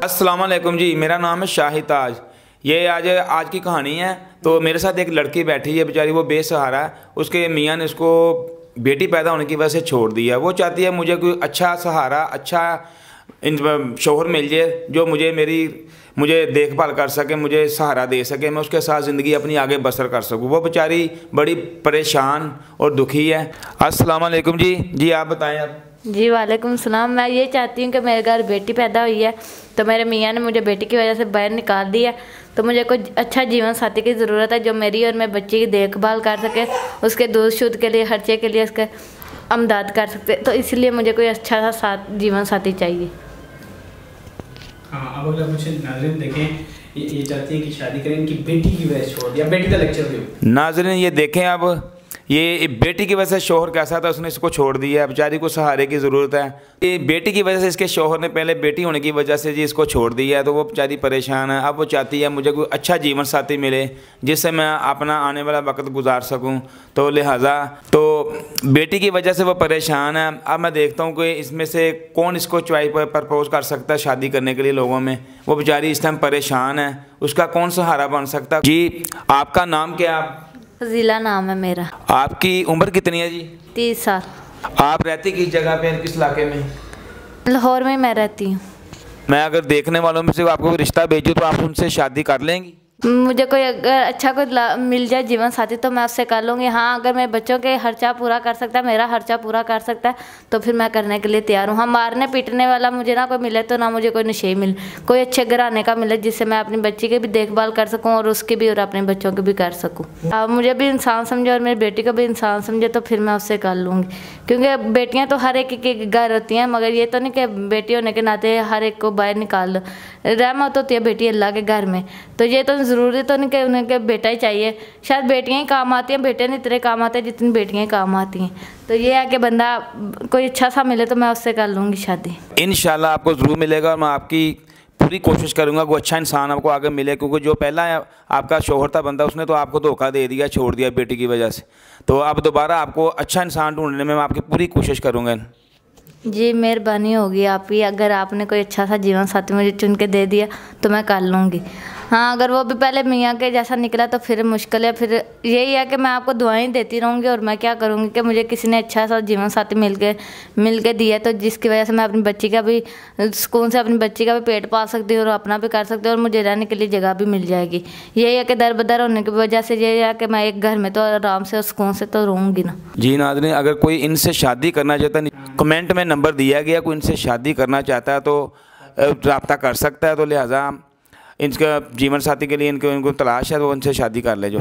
अस्सलाम वालेकुम जी, मेरा नाम है शाहिद। ये आज की कहानी है। तो मेरे साथ एक लड़की बैठी है, बेचारी वो बेसहारा है। उसके मियाँ ने उसको बेटी पैदा होने की वजह से छोड़ दिया। वो चाहती है मुझे कोई अच्छा सहारा, अच्छा शौहर मिल जाए जो मुझे देखभाल कर सके, मुझे सहारा दे सके, मैं उसके साथ ज़िंदगी अपनी आगे बसर कर सकूँ। वो बेचारी बड़ी परेशान और दुखी है। अस्सलाम वालेकुम जी, आप बताएं आप। जी वालेकुम सलाम। मैं ये चाहती हूँ कि मेरे घर बेटी पैदा हुई है, तो मेरे मियाँ ने मुझे बेटी की वजह से बाहर निकाल दिया। तो मुझे कोई अच्छा जीवन साथी की ज़रूरत है जो मेरी और मेरे बच्चे की देखभाल कर सके, उसके दूध शुद्ध के लिए, खर्चे के लिए उसके अमदाद कर सकते। तो इसलिए मुझे कोई अच्छा सा जीवन साथी चाहिए। हाँ, अब अगर कुछ नाज़रीन देखें, ये चाहती है कि शादी करें, इनकी बेटी की वजह छोड़ दिया। बेटी का लेक्चर दो नाज़रीन, ये देखें अब ये बेटी की वजह से शौहर कैसा था, उसने इसको छोड़ दिया। बेचारी को सहारे की ज़रूरत है। ये बेटी की वजह से इसके शौहर ने पहले बेटी होने की वजह से जी इसको छोड़ दिया है। तो वो बेचारी परेशान है। अब वो चाहती है मुझे कोई अच्छा जीवन साथी मिले जिससे मैं अपना आने वाला वक्त गुजार सकूं। तो लिहाजा बेटी की वजह से वो परेशान है। अब मैं देखता हूँ कि इसमें से कौन इसको चॉइस प्रपोज कर सकता है शादी करने के लिए लोगों में। वो बेचारी इस टाइम परेशान है, उसका कौन सहारा बन सकता है। जी, आपका नाम क्या है? फजीला नाम है मेरा। आपकी उम्र कितनी है जी? 30 साल। आप रहती किस जगह पे, किस इलाके में? लाहौर में मैं रहती हूँ। मैं अगर देखने वालों में से आपको रिश्ता भेजूँ तो आप उनसे शादी कर लेंगी? मुझे कोई अगर अच्छा कोई मिल जाए जीवन साथी तो मैं उससे कर लूँगी। हाँ, अगर मेरे बच्चों के खर्चा पूरा कर सकता है, मेरा खर्चा पूरा कर सकता है, तो फिर मैं करने के लिए तैयार हूँ। हाँ, मारने पीटने वाला मुझे ना कोई मिले, तो ना मुझे कोई नशे मिले, कोई अच्छे घराने का मिले जिससे मैं अपनी बच्ची की भी देखभाल कर सकूँ और उसकी भी और अपने बच्चों की भी कर सकूँ। मुझे भी इंसान समझे और मेरी बेटी को भी इंसान समझे, तो फिर मैं उससे कर लूँगी। क्योंकि बेटियाँ तो हर एक के घर होती हैं, मगर ये तो नहीं कि बेटी होने के नाते हर एक को बाहर निकाल दो। रहमत होती है बेटी अल्लाह के घर में, तो ये तो ज़रूरी तो नहीं कि उन्हें के बेटा ही चाहिए। शायद बेटियां ही काम आती हैं, बेटे नहीं इतने काम आते जितनी बेटियां ही काम आती हैं। तो ये है कि बंदा कोई अच्छा सा मिले तो मैं उससे कर लूँगी शादी। इंशाल्लाह आपको ज़रूर मिलेगा और मैं आपकी पूरी कोशिश करूँगा कोई अच्छा इंसान आपको आगे मिले। क्योंकि जो पहला आपका शौहर था बंदा, उसने तो आपको धोखा दे दिया, छोड़ दिया बेटी की वजह से। तो अब दोबारा आपको अच्छा इंसान ढूंढने में मैं आपकी पूरी कोशिश करूँगा। जी, मेहरबानी होगी आपकी। अगर आपने कोई अच्छा सा जीवन साथी मुझे चुन के दे दिया तो मैं कर लूँगी। हाँ, अगर वो भी पहले मियाँ के जैसा निकला तो फिर मुश्किल है। फिर यही है कि मैं आपको दुआएं देती रहूँगी और मैं क्या करूँगी कि मुझे किसी ने अच्छा सा जीवन साथी मिल के दिया, तो जिसकी वजह से मैं अपनी बच्ची का भी सुकून से अपनी बच्ची का भी पेट पाल सकती हूँ और अपना भी कर सकती हूँ और मुझे रहने के लिए जगह भी मिल जाएगी। यही है कि दर बदर होने की वजह से यही है कि मैं एक घर में तो आराम से और सुकून से तो रहूँगी ना। जी नाज़रीन, अगर कोई इनसे शादी करना चाहता है, कमेंट में नंबर दिया गया, कोई इनसे शादी करना चाहता है तो रब्ता कर सकता है। तो लिहाजा इनका जीवन साथी के लिए इनको तलाश है तो उनसे शादी कर ले जो।